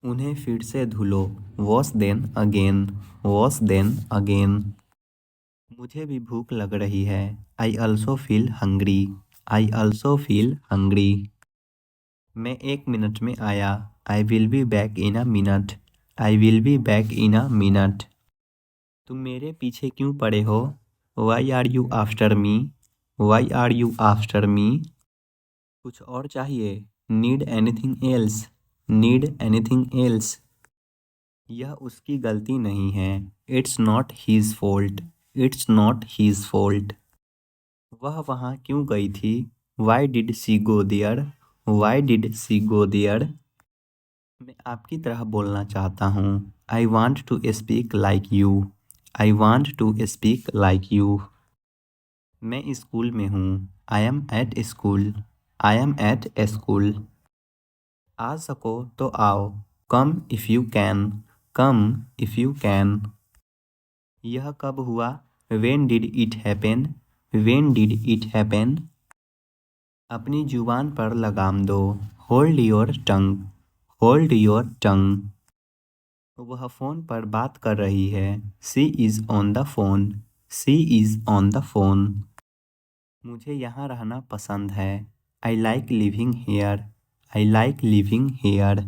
उन्हें फिर से धुलो, wash then again, wash then again. मुझे भी भूख लग रही है, I also feel hungry, I also feel hungry. मैं 1 मिनट में आया, I will be back in a minute, I will be back in a minute. तुम मेरे पीछे क्यों पड़े हो, why are you after me, why are you after me. कुछ और चाहिए, need anything else, need anything else. यह उसकी गलती नहीं है, it's not his fault, it's not his fault. वह वहाँ क्यों गई थी, why did she go there, why did she go there. मैं आपकी तरह बोलना चाहता हूँ, I want to speak like you, I want to speak like you. मैं स्कूल में हूँ, I am at school, I am at school. आ सको तो आओ, come if you can, come if you can. यह कब हुआ, when did it happen, when did it happen. अपनी जुबान पर लगाम दो, hold your tongue, hold your tongue. वह फ़ोन पर बात कर रही है, she is on the phone, she is on the phone. मुझे यहाँ रहना पसंद है, I like living here, I like living here.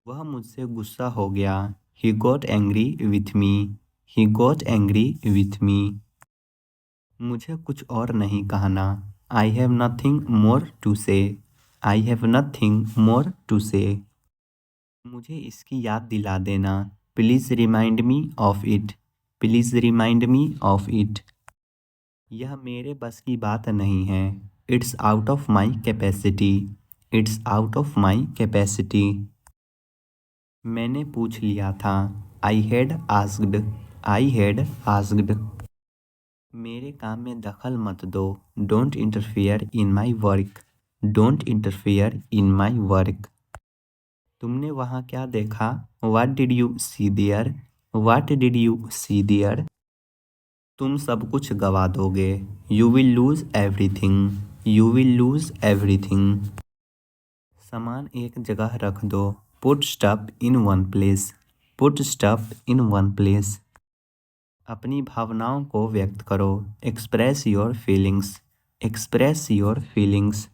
वह मुझसे गुस्सा हो गया, he got angry with me, he got angry with me. मुझे कुछ और नहीं कहना, आई have nothing more to say, I have nothing more to say. मुझे इसकी याद दिला देना, please remind me of it, please remind me of it. यह मेरे बस की बात नहीं है, it's out of my capacity, it's out of my capacity. मैंने पूछ लिया था, I had asked, I had asked. मेरे काम में दखल मत दो, don't interfere in my work, don't interfere in my work. तुमने वहाँ क्या देखा, what did you see there, what did you see there. तुम सब कुछ गवा दोगे, you will lose everything, you will lose everything. सामान एक जगह रख दो, put stuff in one place, put stuff in one place. अपनी भावनाओं को व्यक्त करो, express your feelings, express your feelings.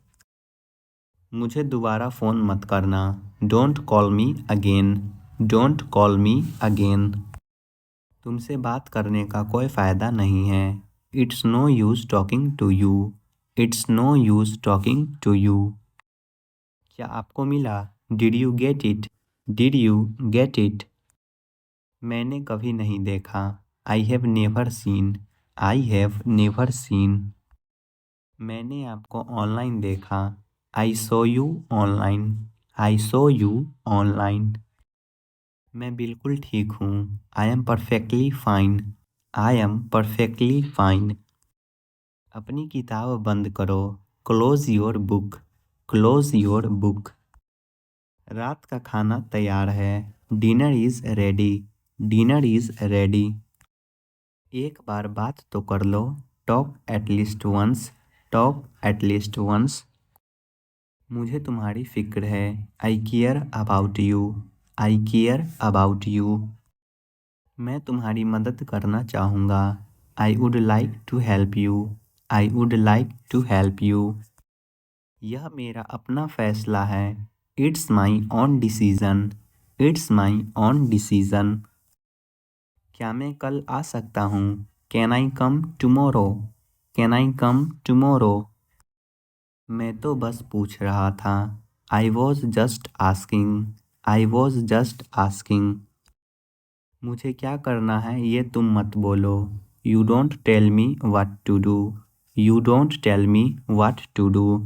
मुझे दोबारा फ़ोन मत करना, don't call me again, don't call me again. तुमसे बात करने का कोई फ़ायदा नहीं है, it's no use talking to you, it's no use talking to you. क्या आपको मिला, did you get it, did you get it. मैंने कभी नहीं देखा, I have never seen, I have never seen. मैंने आपको ऑनलाइन देखा, I saw you online, I saw you online. मैं बिल्कुल ठीक हूँ, I am perfectly fine, I am perfectly fine. अपनी किताब बंद करो, close your book, close your book. रात का खाना तैयार है, dinner is ready, dinner is ready. एक बार बात तो कर लो, talk at least once, talk at least once. मुझे तुम्हारी फिक्र है, I care about you, I care about you. मैं तुम्हारी मदद करना चाहूँगा, I would like to help you, I would like to help you. यह मेरा अपना फैसला है, it's my own decision, it's my own decision. क्या मैं कल आ सकता हूँ, can I come tomorrow, can I come tomorrow. मैं तो बस पूछ रहा था, I was just asking, I was just asking. मुझे क्या करना है ये तुम मत बोलो, you don't tell me what to do, you don't tell me what to do.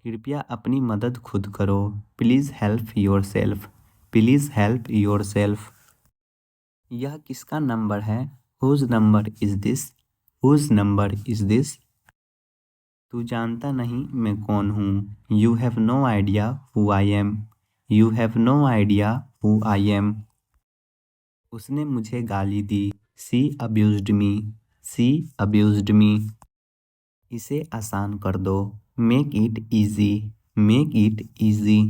कृपया अपनी मदद खुद करो, please help yourself, please help yourself. यह किसका नंबर है, whose number is this, who's number is this. तू जानता नहीं मैं कौन हूँ, you have no idea who I am, you have no idea who I am. उसने मुझे गाली दी, सी अब्यूज्ड मी, सी अब्यूज्ड मी। इसे आसान कर दो, make it easy, make it easy.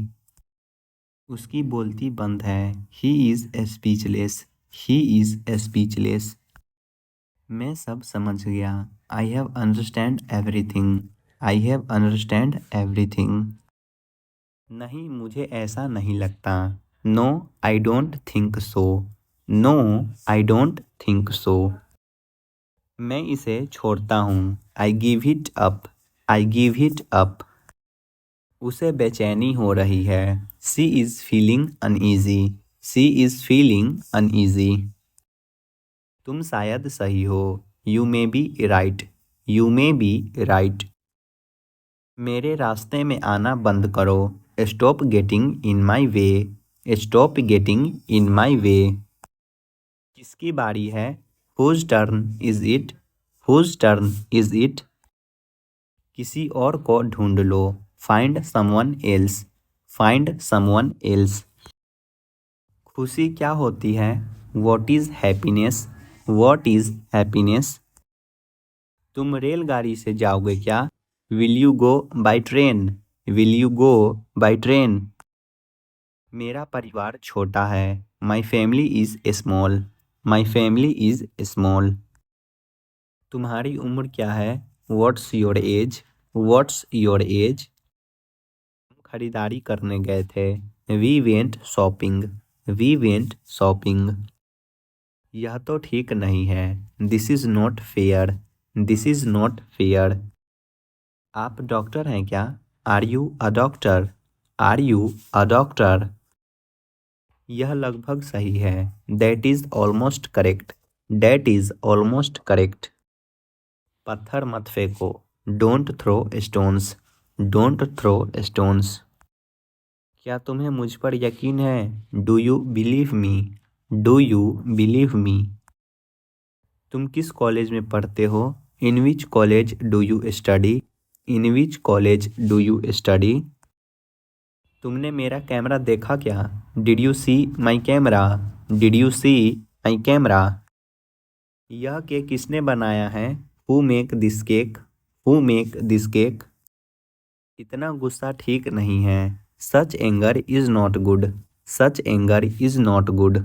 उसकी बोलती बंद है। He is speechless. He is speechless. मैं सब समझ गया। I have understand everything. I have understand everything. नहीं, मुझे ऐसा नहीं लगता। No, I don't think so. No, I don't think so. मैं इसे छोड़ता हूँ। I give it up. I give it up. उसे बेचैनी हो रही है। She is feeling uneasy. She is feeling uneasy. तुम शायद सही हो। You may be right. You may be right. मेरे रास्ते में आना बंद करो। Stop getting in my way. Stop getting in my way. किसकी बारी है? Whose turn is it? Whose turn is it? किसी और को ढूंढ लो। Find someone else. Find someone else. खुशी क्या होती है? What is happiness? What is happiness? तुम रेलगाड़ी से जाओगे क्या? Will you go by train? Will you go by train? मेरा परिवार छोटा है। My family is small. My family is small. तुम्हारी उम्र क्या है? What's your age? What's your age? हम खरीदारी करने गए थे। We went shopping. We went shopping. यह तो ठीक नहीं है। This is not fair. This is not fair. आप डॉक्टर हैं क्या? Are you a doctor? Are you a doctor? यह लगभग सही है। That is almost correct. That is almost correct. पत्थर मत फेंको। Don't throw stones. Don't throw stones. क्या तुम्हें मुझ पर यकीन है? Do you believe me? Do you believe me? तुम किस कॉलेज में पढ़ते हो? In which college do you study? In which college do you study? तुमने मेरा कैमरा देखा क्या? Did you see my camera? Did you see my camera? यह केक किसने बनाया है? Who make this cake? Who make this cake? इतना गुस्सा ठीक नहीं है। Such anger is not good. Such anger is not good.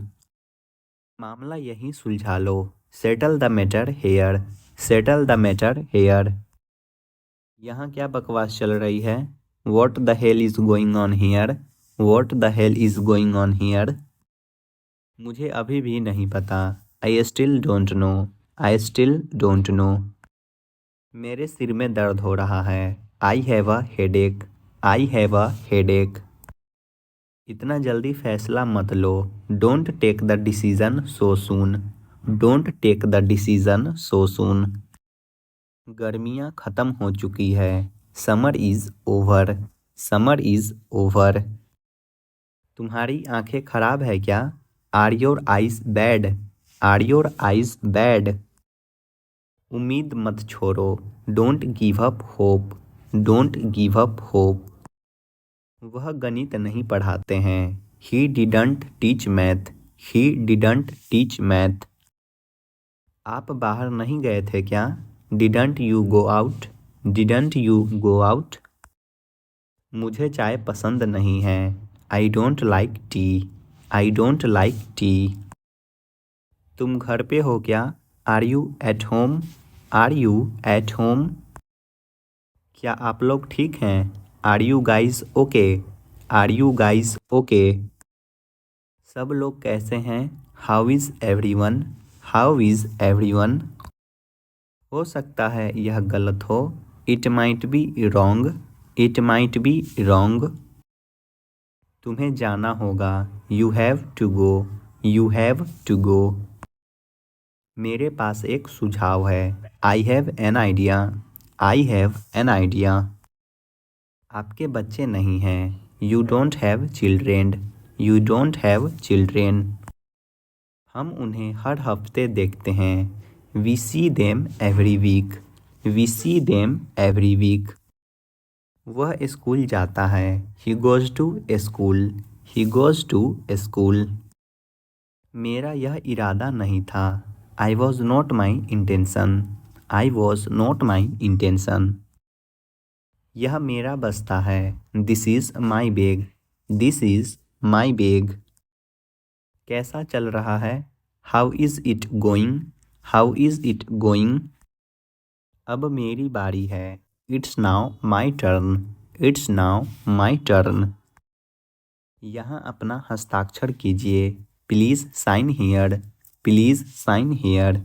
मामला यहीं सुलझा लो। Settle the matter here. Settle the matter here. यहाँ क्या बकवास चल रही है? What the hell is going on here? What the hell is going on here? मुझे अभी भी नहीं पता। I still don't know. I still don't know. मेरे सिर में दर्द हो रहा है। I have a headache. I have a headache. इतना जल्दी फैसला मत लो। Don't take the decision so soon. Don't take the decision so soon. गर्मियाँ ख़त्म हो चुकी है। Summer is over. Summer is over. तुम्हारी आंखें खराब है क्या? Are your eyes bad? Are your eyes bad? उम्मीद मत छोड़ो। Don't give up hope. Don't give up hope. वह गणित नहीं पढ़ाते हैं। He didn't teach math. He didn't teach math. आप बाहर नहीं गए थे क्या? Didn't you go out? Didn't you go out? मुझे चाय पसंद नहीं है। I don't like tea. I don't like tea. तुम घर पे हो क्या? Are you at home? Are you at home? क्या आप लोग ठीक हैं? Are you guys okay? Are you guys okay? सब लोग कैसे हैं? How is everyone? How is everyone? हो सकता है यह गलत हो। It might be wrong. It might be wrong. तुम्हें जाना होगा। You have to go. You have to go. मेरे पास एक सुझाव है। I have an idea. I have an idea. आपके बच्चे नहीं हैं। You don't have children. You don't have children. हम उन्हें हर हफ्ते देखते हैं। We see them every week. We see them every week. वह स्कूल जाता है। ही goes to school. He goes to school. मेरा यह इरादा नहीं था। I was not my intention. I was not my intention. यह मेरा बस्ता है। This is my bag. This is my bag. कैसा चल रहा है? How is it going? How is it going? अब मेरी बारी है। It's now my turn. It's now my turn. यहाँ अपना हस्ताक्षर कीजिए। Please sign here. Please sign here.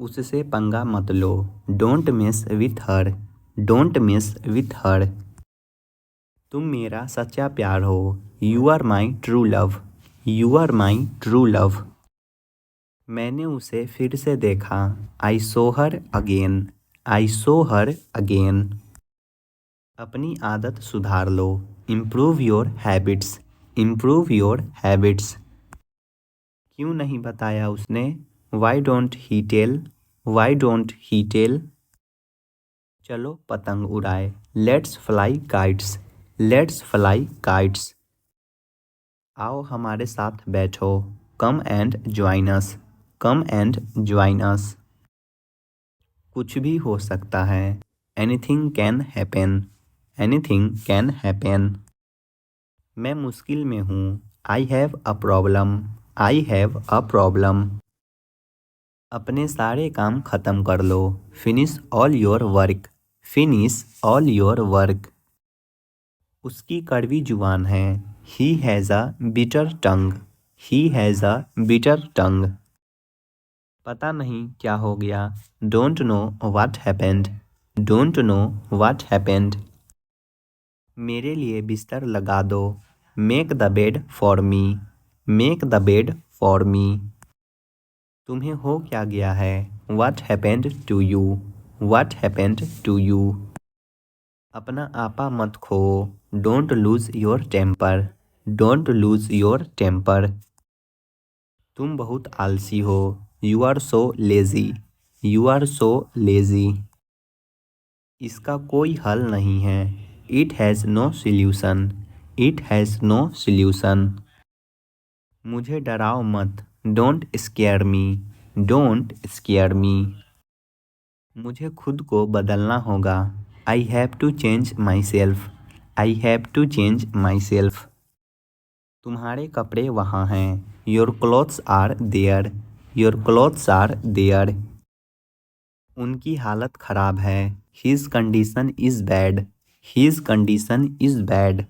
उससे पंगा मत लो। Don't miss with her. Don't miss with her. तुम मेरा सच्चा प्यार हो। You are my true love. You are my true love. मैंने उसे फिर से देखा। I saw her again. I saw her again. अपनी आदत सुधार लो। Improve your habits. Improve your habits. क्यों नहीं बताया उसने? Why don't he tell? Why don't he tell? चलो पतंग उड़ाए। Let's fly kites. Let's fly kites. आओ हमारे साथ बैठो। Come and join us. Come and join us. कुछ भी हो सकता है। Anything can happen. Anything can happen. मैं मुश्किल में हूँ। I have a problem. I have a problem. अपने सारे काम खत्म कर लो। Finish all your work. Finish all your work. उसकी कड़वी जुबान है। He has a bitter tongue. He has a bitter tongue. पता नहीं क्या हो गया। Don't know what happened. Don't know what happened. मेरे लिए बिस्तर लगा दो। Make the bed for me. Make the bed for me. तुम्हें हो क्या गया है? What happened to you? What happened to you? अपना आपा मत खो। Don't lose your temper. Don't lose your temper. तुम बहुत आलसी हो। You are so lazy. You are so lazy. इसका कोई हल नहीं है। It has no solution. It has no solution. मुझे डराओ मत। Don't scare me. Don't scare me. मुझे खुद को बदलना होगा। I have to change myself. I have to change myself. तुम्हारे कपड़े वहाँ हैं। Your clothes are there. Your clothes are there. उनकी हालत ख़राब है। His condition is bad. His condition is bad.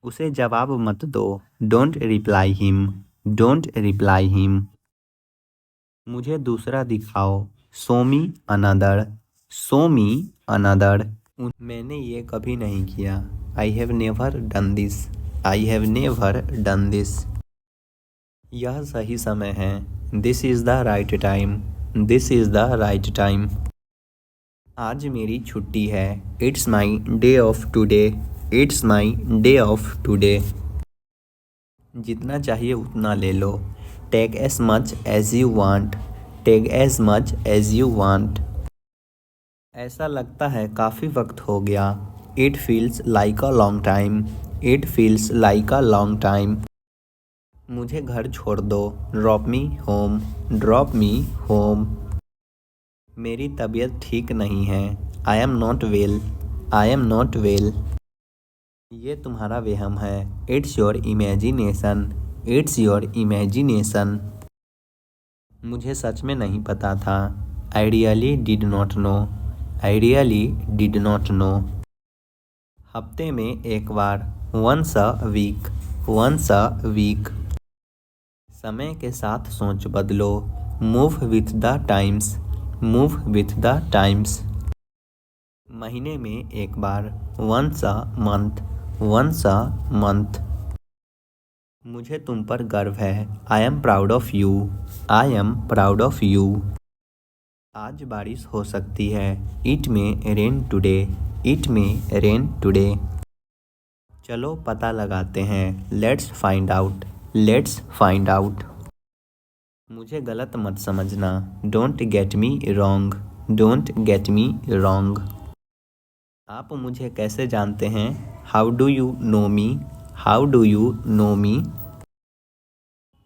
उसे जवाब मत दो। Don't reply him. Don't reply him. मुझे दूसरा दिखाओ। Show me another. Show me another. मैंने ये कभी नहीं किया। I have never done this. I have never done this. यह सही समय है। This is the right time. This is the right time. आज मेरी छुट्टी है। It's my day off today. It's my day off today. जितना चाहिए उतना ले लो। Take as much as you want. Take as much as you want. ऐसा लगता है काफ़ी वक्त हो गया। It feels like a long time. It feels like a long time. मुझे घर छोड़ दो। Drop me home. Drop me home. मेरी तबीयत ठीक नहीं है। I am not well. I am not well. ये तुम्हारा वहम है। It's your imagination. It's your imagination. मुझे सच में नहीं पता था। I really did not know. I really did not know. हफ्ते में एक बार। Once a week. Once a week. समय के साथ सोच बदलो। Move with the times. Move with the times. महीने में एक बार। Once a month. Once a month. मुझे तुम पर गर्व है। I am proud of you. I am proud of you. आज बारिश हो सकती है। It may rain today. It may rain today. चलो पता लगाते हैं। Let's find out. Let's find out. मुझे गलत मत समझना। Don't get me wrong. Don't get me wrong. आप मुझे कैसे जानते हैं? How do you know me? How do you know me?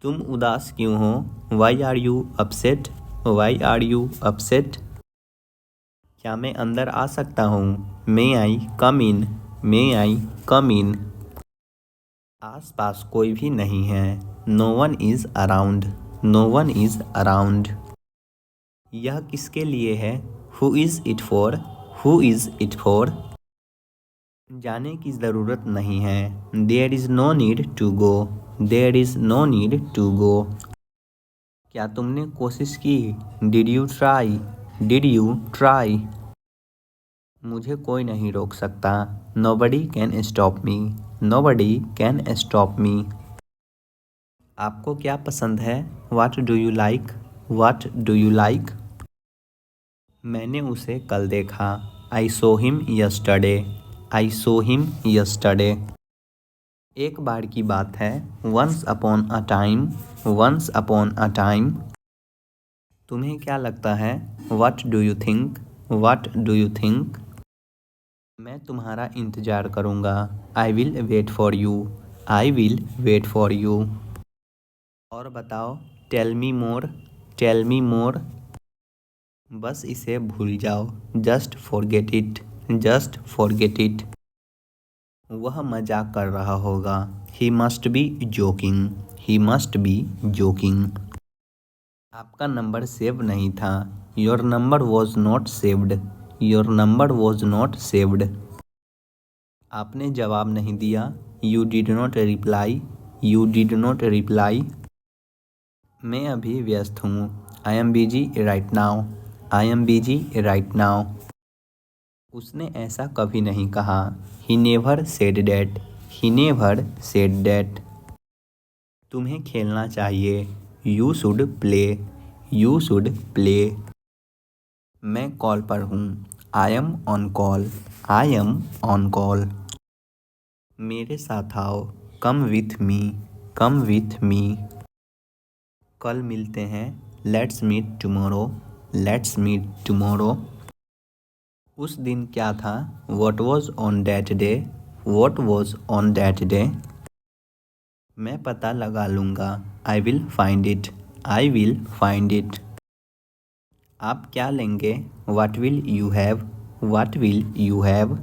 तुम उदास क्यों हो? Why are you upset? Why are you upset? क्या मैं अंदर आ सकता हूँ? मे आई कम इन? मे आई कम इन? आस पास कोई भी नहीं है। No one is around, no one is around. यह किसके लिए है? Who is it for, who is it for. जाने की ज़रूरत नहीं है। There is no need to go, there is no need to go. क्या तुमने कोशिश की? Did you try, did you try. मुझे कोई नहीं रोक सकता। Nobody can stop me, nobody can stop me. आपको क्या पसंद है? What do you like, what do you like. मैंने उसे कल देखा। I saw him yesterday, I saw him yesterday. एक बार की बात है। Once upon a time, once upon a time. तुम्हें क्या लगता है? What do you think, what do you think. मैं तुम्हारा इंतज़ार करूँगा। I will wait for you, I will wait for you. और बताओ। Tell me more, tell me more. बस इसे भूल जाओ। Just forget it, just forget it. वह मजाक कर रहा होगा। He must be joking, he must be joking. आपका नंबर सेव नहीं था। Your number was not saved, your number was not saved. आपने जवाब नहीं दिया। You did not reply, you did not reply. मैं अभी व्यस्त हूँ। I am busy right now, I am busy right now. उसने ऐसा कभी नहीं कहा। He never said that, he never said that. तुम्हें खेलना चाहिए। You should play, you should play. मैं कॉल पर हूँ। I am on call, I am on call. मेरे साथ आओ। Come with me, come with me. कल मिलते हैं। Let's meet tomorrow, let's meet tomorrow. उस दिन क्या था? What was on that day, what was on that day. मैं पता लगा लूँगा। I will find it, I will find it. आप क्या लेंगे? What will you have, what will you have.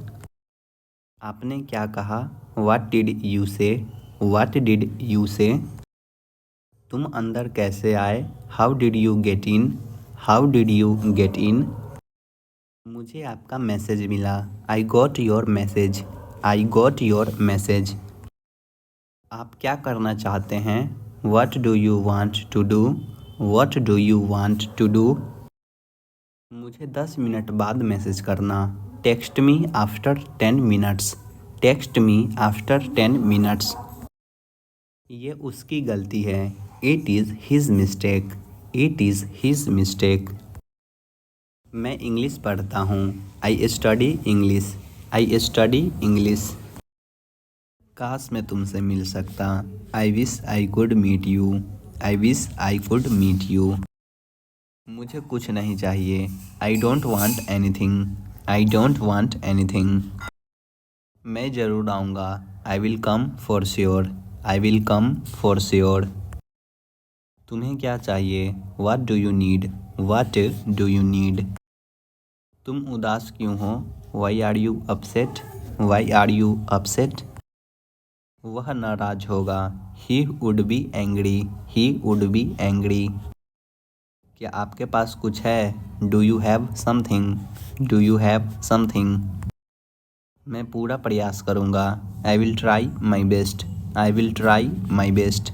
आपने क्या कहा? वाट डिड यू से, वाट डिड यू से। तुम अंदर कैसे आए? How did you get in, how did you get in. मुझे आपका मैसेज मिला। I got your message, I got your message. आप क्या करना चाहते हैं? What do you want to do, what do you want to do. मुझे 10 minute बाद मैसेज करना। Text me after 10 minutes, text me after 10 minutes. ये उसकी गलती है। It is his mistake, it is his mistake. मैं इंग्लिश पढ़ता हूँ। I study English, I study English. काश मैं तुमसे मिल सकता। I wish I could meet you, I wish I could meet you. मुझे कुछ नहीं चाहिए। I don't want anything, I don't want anything. मैं ज़रूर आऊँगा। I will come for sure, I will come for sure. तुम्हें क्या चाहिए? What do you need, what do you need. तुम उदास क्यों हो? Why are you upset, why are you upset. वह नाराज होगा। He would be angry, he would be angry. क्या आपके पास कुछ है? Do you have something, do you have something. मैं पूरा प्रयास करूँगा। I will try my best, I will try my best.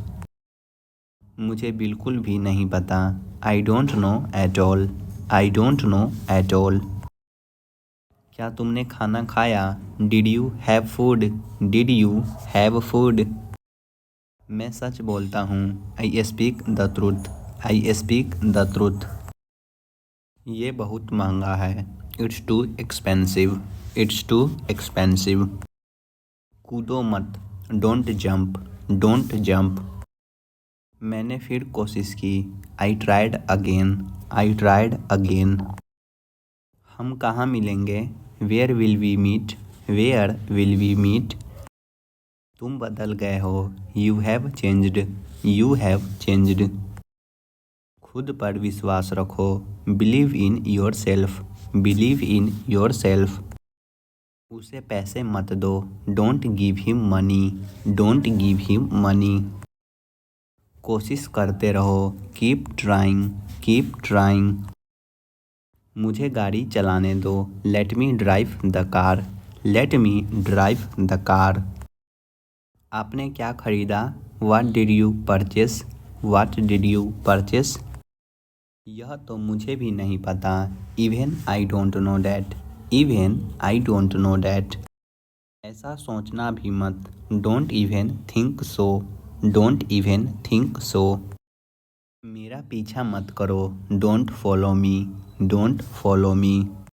मुझे बिल्कुल भी नहीं पता। I don't know at all, I don't know at all. क्या तुमने खाना खाया? Did you have food, did you have food. मैं सच बोलता हूँ। I speak the truth, I speak the truth. ये बहुत महंगा है। It's too expensive, it's too expensive. कूदो मत। Don't jump, don't jump. मैंने फिर कोशिश की। I tried again, I tried again. हम कहाँ मिलेंगे? Where will we meet, where will we meet. तुम बदल गए हो। You have changed, you have changed. खुद पर विश्वास रखो। Believe in yourself, believe in your self. उसे पैसे मत दो, don't give him money, don't give him money. कोशिश करते रहो, कीप ट्राइंग, कीप ट्राइंग। मुझे गाड़ी चलाने दो, let me drive the car, let me drive the car. आपने क्या खरीदा, what did you purchase, what did you purchase. यह तो मुझे भी नहीं पता, even I don't know that, even I don't know that. ऐसा सोचना भी मत, don't even think so, don't even think so. मेरा पीछा मत करो, don't follow me, don't follow me.